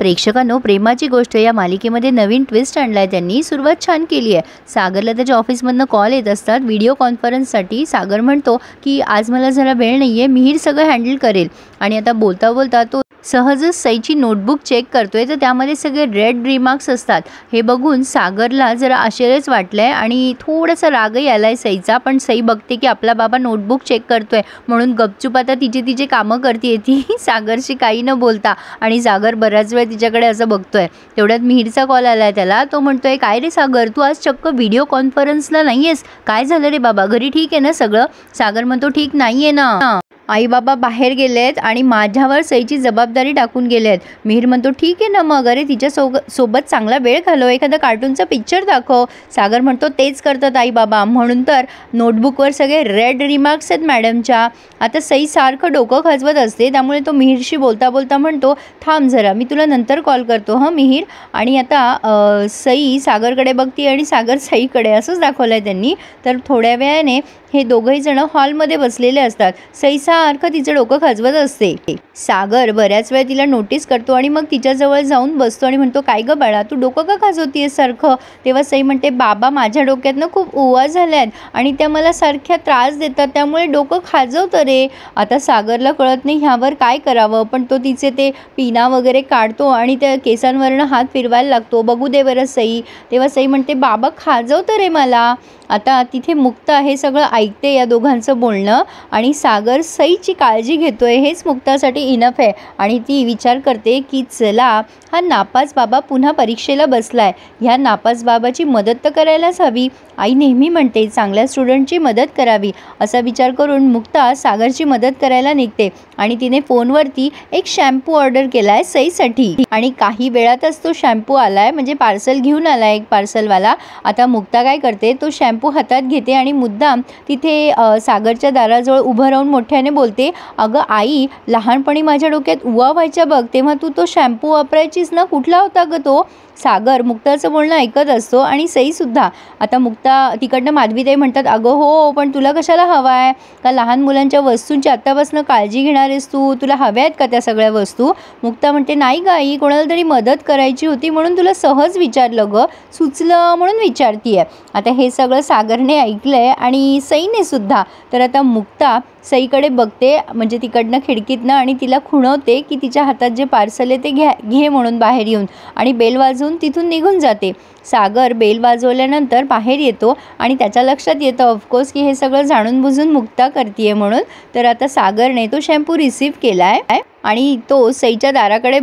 प्रेक्षकांनो, प्रेमाची गोष्ट या मालिकेमध्ये नवीन ट्विस्ट आणलाय त्यांनी. सुरुवात छान केली आहे. सागरला त्याच्या ऑफिसमधनं कॉल येत असतात व्हिडिओ कॉन्फरन्ससाठी. सागर म्हणतो की आज मला जरा वेळ नाही आहे, मिहीर सगळं हँडल करेल. आणि आता बोलता बोलता तो सहजच सईची नोटबुक चेक करतोय तर त्यामध्ये सगळे रेड रिमार्क्स असतात. हे बघून सागरला जरा आश्चर्यच वाटलंय आणि थोडासा रागही आलाय सईचा. पण सई बघते की आपला बाबा नोटबुक चेक करतोय म्हणून गपचूप आता तिचे कामं करते ती सागरशी काही न बोलता. आणि सागर बराच वेळ तिच्याकडे असं बघतोय. तेवढ्यात मिहीरचा कॉल आलाय त्याला. तो म्हणतोय, काय रे सागर, तू आज चक्क व्हिडिओ कॉन्फरन्सला नाही आहेस? काय झालं रे बाबा, घरी ठीक आहे ना सगळं? सागर म्हणतो, ठीक नाही आहे ना, आई बाबा बाहेर गेलेत आणि माझ्यावर सईची जबाबदारी टाकून गेलेत. मिहीर म्हणतो, ठीक आहे ना मग, अरे तिच्या सोबत चांगला वेळ घालव, एखादा कार्टूनचा पिक्चर दाखव. सागर म्हणतो, तेच करतात आई बाबा, म्हणून तर नोटबुकवर सगळे रेड रिमार्क्स आहेत मॅडमच्या. आता सई सारखं डोकं खाजवत असते त्यामुळे तो मिहीरशी बोलता बोलता म्हणतो, थांब जरा, मी तुला नंतर कॉल करतो हं मिहीर. आणि आता सई सागरकडे बघते आणि सागर सईकडे, असंच दाखवलं आहे त्यांनी. तर थोड्या वेळाने हे दोघंही जण हॉलमध्ये बसलेले असतात. सई सारखं तिचं डोकं खाजवत असते. सागर बऱ्याच वेळ तिला नोटीस करतो आणि मग तिच्याजवळ जाऊन बसतो आणि म्हणतो, काय गं बाळा, तू डोकं का खाजवतीयस सारखं? तेव्हा सई म्हणते, बाबा माझ्या डोक्यातनं खूप उवा झाल्यात आणि त्या मला सारख्या त्रास देतात, त्यामुळे डोकं खाजवतं रे. आता सागरला कळत नाही ह्यावर काय करावं, पण तो तिचे ते पिना वगैरे काढतो आणि त्या केसांवरनं हात फिरवायला लागतो. बघू दे बरं सई. तेव्हा सई म्हणते, बाबा खाजवतं रे मला. आता तिथे मुक्ता हे सगळं ऐकते या दोघांचं बोलणं आणि सागर सईची काळजी घेतोय हेच मुक्तासाठी इनफ आहे. आणि ती विचार करते की चला, हा नापास बाबा पुन्हा परीक्षेला बसलाय, ह्या नापास बाबाची मदत तर करायलाच हवी. आई नेहमी म्हणते चांगल्या स्टुडंटची मदत करावी. असा विचार करून मुक्ता सागरची मदत करायला निघते आणि तिने फोनवरती एक शॅम्पू ऑर्डर केला आहे सईसाठी. आणि काही वेळातच तो शॅम्पू आलाय, म्हणजे पार्सल घेऊन आलाय एक पार्सलवाला. आता मुक्ता काय करते, तो शॅम्पू हातात घेते आणि मुद्दाम तिथे सागरच्या दाराजवळ उभं राहून मोठ्याने बोलते, अगं आई, लहानपणी माझ्या डोक्यात उवा व्हायच्या बघ, तेव्हा तू तो शॅम्पू वापरायचीस ना, कुठला होता ग तो? सागर मुक्ताचं बोलणं ऐकत असतो आणि सईसुद्धा. आता मुक्ता तिकडनं माधवीताई म्हणतात, अगं हो, पण तुला कशाला हवा आहे? का लहान मुलांच्या वस्तूंची आत्तापासून काळजी घेणार आहेस तू? तुला हव्या आहेत का त्या सगळ्या वस्तू? मुक्ता म्हणते, नाही ग आई, कोणाला तरी मदत करायची होती म्हणून तुला सहज विचारलं ग, सुचलं म्हणून विचारतीये. आता हे सगळं सागरने ऐकलंय आणि सईने सुद्धा. तर आता मुक्ता सईकडे बघते, म्हणजे तिकडनं खिडकीतनं, आणि तिला खुणवते की तिच्या हातात जे पार्सल आहे ते घे म्हणून बाहेर येऊन, आणि बेल वाजवून तिथून निघून जाते. सागर बेल वाजवल्यानंतर बाहेर येतो आणि त्याच्या लक्षात येतं ऑफकोर्स की हे सगळं जाणून बुजून मुक्ता करतीये म्हणून. तर आता सागरने तो शॅम्पू रिसीव्ह केला आहे आणि तो सईच्या दाराकडे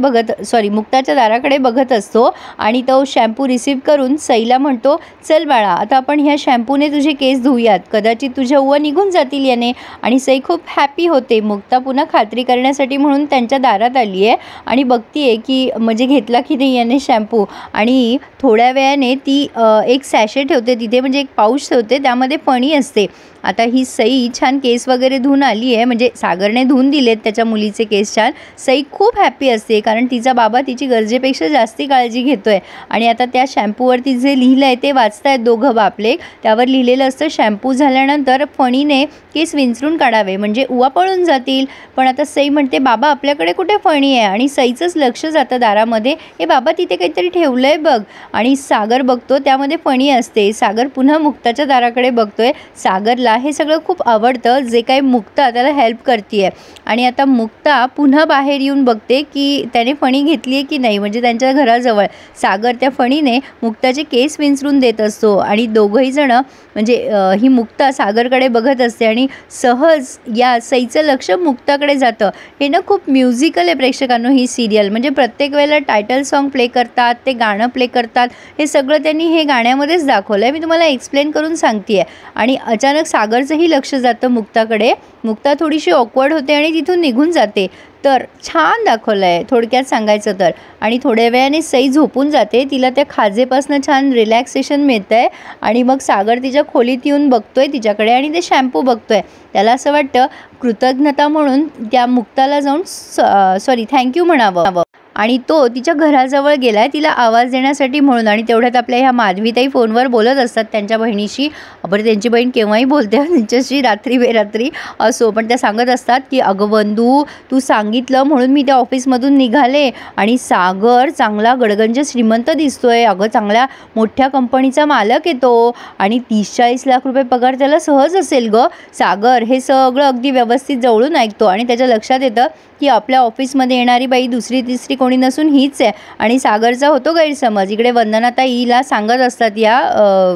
मुक्ताच्या दाराकडे बघत असतो आणि तो शॅम्पू रिसीव्ह करून सईला म्हणतो, चल बाळा, आता आपण ह्या शॅम्पूने तुझे केस धुऊयात, कदाचित तुझ्या उवा निघून जातील याने. आणि सई खूप हॅपी होते. मुक्ता पुन्हा खात्री करण्यासाठी म्हणून त्यांच्या दारात आली आहे आणि बघतीये की म्हणजे घेतला की नाही याने शॅम्पू. आणि थोड्या वेळाने ती एक सॅशे ठेवते तिथे, म्हणजे एक पाऊच ठेवते, त्यामध्ये फणी असते. आता ही सई छान केस वगैरे धुवून आली आहे, म्हणजे सागरने धुवून दिलेत त्याच्या मुलीचे केस छान. सई खूप हॅपी असते कारण तिचा बाबा तिची गरजेपेक्षा जास्ती काळजी घेतोय. आणि आता त्या शॅम्पूवरती जे लिहिलं आहे ते वाचतायत दोघं बापले. त्यावर लिहिलेलं असतं, शॅम्पू झाल्यानंतर फणीने केस विंचरून काढावे म्हणजे उवा पळून जातील. पण आता सई म्हणते, बाबा आपल्याकडे कुठे फणी आहे? आणि सईचंच लक्ष जातं दारामध्ये, हे बाबा तिथे काहीतरी ठेवलं आहे बघ. आणि सागर बघतो त्यामध्ये फणी असते. सागर पुन्हा मुक्ताच्या दाराकडे बघतोय. सागरला हे सगळं खूप आवडतं जे काही मुक्ता त्याला हेल्प करते. आणि आता मुक्ता पुन्हा बाहेर येऊन बघते की त्याने फणी घेतली आहे की नाही, म्हणजे त्यांच्या घराजवळ. सागर त्या फणीने मुक्ताचे केस विंचरून देत असतो आणि दोघंही जण, म्हणजे ही मुक्ता सागरकडे बघत असते आणि सहज या सईचं लक्ष मुक्ताकडे जातं. हे ना खूप म्युझिकल आहे प्रेक्षकांनो ही सिरियल, म्हणजे प्रत्येक वेळेला टायटल सॉन्ग प्ले करतात, ते गाणं प्ले करतात, हे सगळं त्यांनी हे गाण्यामध्येच दाखवलं आहे. मी तुम्हाला एक्सप्लेन करून सांगते आहे. आणि अचानक सागरचंही लक्ष जातं मुक्ताकडे. मुक्ता थोडीशी ऑकवर्ड होते आणि तिथून निघून जाते. तर छान दाखवलं आहे थोडक्यात सांगायचं तर. आणि थोड्या वेळाने सई झोपून जाते, तिला त्या खाजेपासून छान रिलॅक्सेशन मिळतं आहे. आणि मग सागर तिच्या खोलीत येऊन बघतोय तिच्याकडे आणि ते शॅम्पू बघतोय. त्याला असं वाटतं कृतज्ञता म्हणून त्या मुक्ताला जाऊन थँक्यू म्हणावं. आणि तो तिच्या घराजवळ गेलाय तिला आवाज देण्यासाठी म्हणून. आणि तेवढ्यात आपल्या ह्या माधवीताई फोनवर बोलत असतात त्यांच्या बहिणीशी. बरं त्यांची बहीण केव्हाही बोलते त्यांच्याशी रात्री बेरात्री असो, पण त्या सांगत असतात की अगं बंधू, तू सांगितलं म्हणून मी त्या ऑफिसमधून निघाले आणि सागर चांगला गडगंज श्रीमंत दिसतोय. अगं चांगल्या मोठ्या कंपनीचा मालक येतो आणि 30-40 लाख रुपये पगार त्याला सहज असेल गं. सागर हे सगळं अगदी व्यवस्थित जवळून ऐकतो आणि त्याच्या लक्षात येतं की आपल्या ऑफिसमध्ये येणारी बाई दुसरी तिसरी कोणी नसून हीच आहे. आणि सागरचा होतो गैरसमज. इकडे वंदनाताईला सांगत असतात या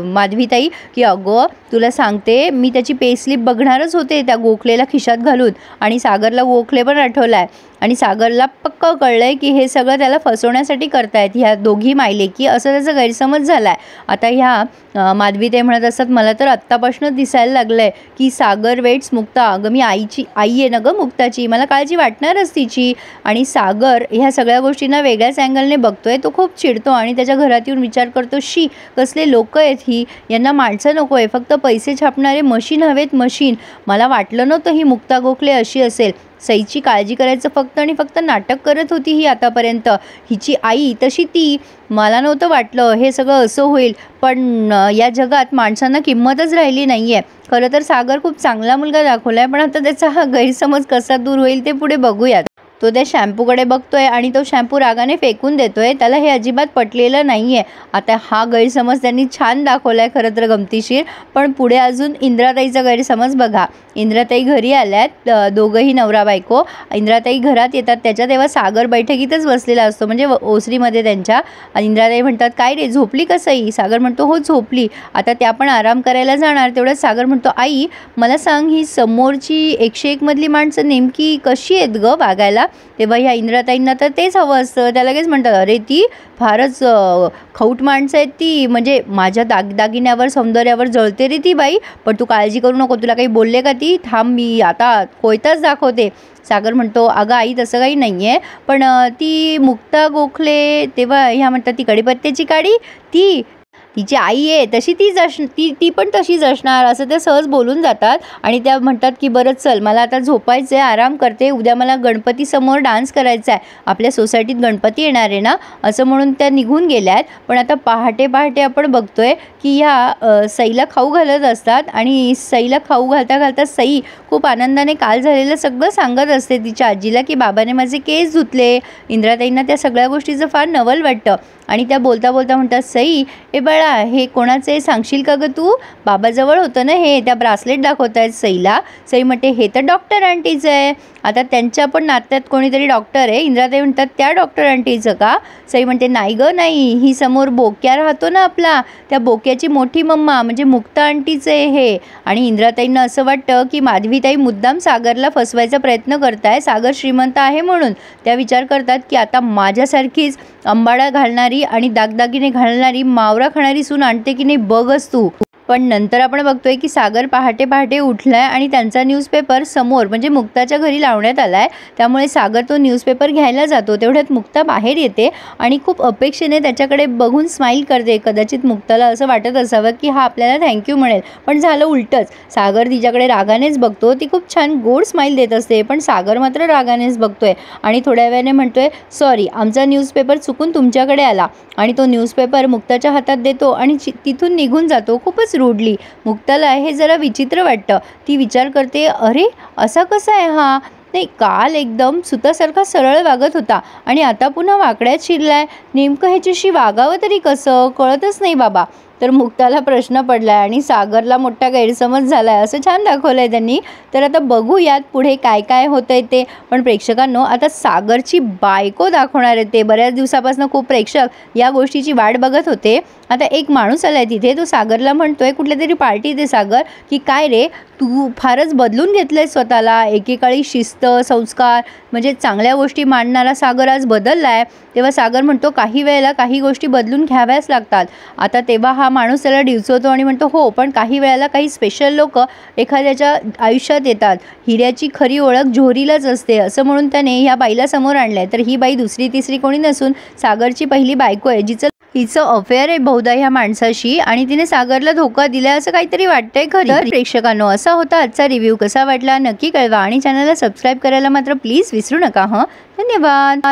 माधवीताई की अगं तुला सांगते, मी त्याची पे स्लिप बघणारच होते त्या गोखलेला खिशात घालून. आणि सागरला गोखले पण आठवला आहे आणि सागरला पक्का कळलं आहे की हे सगळं त्याला फसवण्यासाठी करतायत ह्या दोघी मायलेकी, असं त्याचा गैरसमज झाला आहे. आता ह्या माधवीताई म्हणत असतात, मला तर आत्तापासूनच दिसायला लागलं आहे की सागर वेट्स मुक्ता. अगं मी आई आहे ना गं मुक्ताची, मला काळजी वाटणारच तिची. आणि सागर ह्या सगळ्या गोष्टींना वेगळ्याच अँगलने बघतोय. तो खूप चिडतो आणि त्याच्या घरात येऊन विचार करतो, शी कसले लोक आहेत ही, यांना माणसं नको आहे, फक्त पैसे छापणारे मशीन हवेत मशीन. मला वाटलं नव्हतं ही मुक्ता गोखले अशी असेल. सईची काळजी करायचं फक्त आणि फक्त नाटक करत होती ही आतापर्यंत. हिची आई तशी ती, मला नव्हतं वाटलं हे सगळं असं होईल. पण या जगात माणसांना किंमतच राहिली नाही आहे. खरं तर सागर खूप चांगला मुलगा दाखवला आहे, पण आता त्याचा हा गैरसमज कसा दूर होईल ते पुढे बघूयात. तो त्या शॅम्पूकडे बघतोय आणि तो शॅम्पू रागाने फेकून देतोय. त्याला हे अजिबात पटलेलं नाही आहे. आता हा गैरसमज त्यांनी छान दाखवला आहे खरं तर गमतीशीर. पण पुढे अजून इंद्राताईचा गैरसमज बघा. इंद्राताई घरी आल्यात, दोघंही नवरा बायको. इंद्राताई घरात येतात त्याच्या तेव्हा सागर बैठकीतच बसलेला असतो, म्हणजे ओसरीमध्ये त्यांच्या. इंद्राताई म्हणतात, काय रे झोपली का सई? सागर म्हणतो, हो झोपली. आता त्या पण आराम करायला जाणार. तेवढ्यात सागर म्हणतो, आई मला सांग, ही समोरची 101 मधली माणसं नेमकी कशी आहेत गं वागायला? तेव्हा ह्या इंद्राताईंना तर तेच हवं असतं. त्या लगेच म्हणतात, अरे ती फारच खौट माणसं आहेत ती, म्हणजे माझ्या दागिन्यावर सौंदर्यावर जळते रे ती बाई. पण तू काळजी करू नको, तुला काही बोलले का ती? थांब मी आता कोयताच दाखवते. सागर म्हणतो, अगं आई तसं काही नाही आहे, पण ती मुक्ता गोखले. तेव्हा ह्या म्हणतात, ती कढीपत्त्याची काडी, ती तिची आई आहे तशी ती पण तशीच असणार, असं ते सहज बोलून जातात. आणि त्या म्हणतात की बरं चल, मला आता झोपायचं आहे, आराम करते, उद्या मला गणपतीसमोर डान्स करायचा आहे, आपल्या सोसायटीत गणपती येणार आहे ना, असं म्हणून त्या निघून गेल्यात. पण आता पहाटे पहाटे आपण बघतोय की ह्या सईला खाऊ घालत असतात आणि सईला खाऊ घालता घालता सई खूप आनंदाने काल झालेलं सगळं सांगत असते तिच्या आजीला की बाबाने माझे केस धुतले. इंद्राताईंना त्या सगळ्या गोष्टीचं फार नवल वाटतं आणि त्या बोलता बोलता म्हणतात, सई ए बाळा हे कोणाचे सांगशील का गं तू? बाबाजवळ होतं ना हे. त्या ब्रासलेट दाखवत आहेत सईला. सई म्हणते, हे तर डॉक्टर आंटीचं आहे. आता त्यांच्या पण नात्यात कोणीतरी डॉक्टर आहे. इंद्राताई म्हणतात, त्या डॉक्टर आंटीचं का? सई म्हणते, नाही गं नाही, ही समोर बोक्या राहतो ना आपला, त्या बोक्याची मोठी मम्मा म्हणजे मुक्ता आंटीचं आहे हे. आणि इंद्राताईंना असं वाटतं की माधवीताई मुद्दाम सागरला फसवायचा प्रयत्न करताय, सागर श्रीमंत आहे म्हणून. त्या विचार करतात की आता माझ्यासारखीच अंबाडा घालणारी आणि दागदागिने घालणारी मावरा खाणारी सून आणते की नाही बघच तू. पण नंतर आपण बघतोय की सागर पहाटे पहाटे उठलाय आणि त्यांचा न्यूजपेपर समोर म्हणजे मुक्ताच्या घरी लावण्यात आलाय. त्यामुळे सागर तो न्यूजपेपर घ्यायला जातो. तेवढ्यात मुक्ता बाहेर येते आणि खूप अपेक्षेने त्याच्याकडे बघून स्माईल करते. कदाचित मुक्ताला असं वाटत असावं की हा आपल्याला थँक्यू म्हणेल, पण झालं उलटंच. सागर तिच्याकडे रागानेच बघतो. ती खूप छान गोड स्माईल देत असते, पण सागर मात्र रागानेच बघतोय आणि थोड्या वेळाने म्हणतोय, सॉरी आमचा न्यूजपेपर चुकून तुमच्याकडे आला. आणि तो न्यूजपेपर मुक्ताच्या हातात देतो आणि तिथून निघून जातो खूपच रूडली. मुक्ताला हे जरा विचित्र वाटतं. ती विचार करते, अरे असा कसा आहे हा? नाही, काल एकदम सुतासारखा सरळ वागत होता आणि आता पुन्हा वाकड्यात शिरलाय. नेमकं ह्याच्याशी वागावं तरी कसं कळतच नाही बाबा. तर मुक्ताला प्रश्न पडलाय आणि सागरला मोठा गैरसमज झालाय, असं छान दाखवलंय त्यांनी. तर आता बघूयात पुढे काय काय होतंय ते. पण प्रेक्षकांनो, आता सागरची बायको दाखवणार आहे ते. बऱ्याच दिवसापासून खूप प्रेक्षक या गोष्टीची वाट बघत होते. आता एक माणूस आलाय तिथे, तो सागरला म्हणतोय कुठल्या तरी पार्टीत आहे सागर, की काय रे तू फारच बदलून घेतलंय स्वतःला. एकेकाळी शिस्त संस्कार म्हणजे चांगल्या गोष्टी मांडणारा सागर आज बदललाय. तेव्हा सागर म्हणतो, काही वेळेला काही गोष्टी बदलून घ्याव्याच लागतात. आता तेव्हा हा माणूस त्याला डिवचवतो आणि म्हणतो, हो पण काही वेळेला काही स्पेशल लोक एखाद्याच्या आयुष्यात येतात. हिऱ्याची खरी ओळख जोहरीलाच असते, असं म्हणून त्याने ह्या बाईला समोर आणलंय. तर ही बाई दुसरी तिसरी कोणी नसून सागरची पहिली बायको आहे, हिचं अफेअर आहे बहुधा ह्या माणसाशी आणि तिने सागरला धोका दिलाय असं काहीतरी वाटतंय खरं. प्रेक्षकांनो, असा होता आजचा रिव्ह्यू. कसा वाटला नक्की कळवा आणि चॅनलला सबस्क्राईब करायला मात्र प्लीज विसरू नका. धन्यवाद.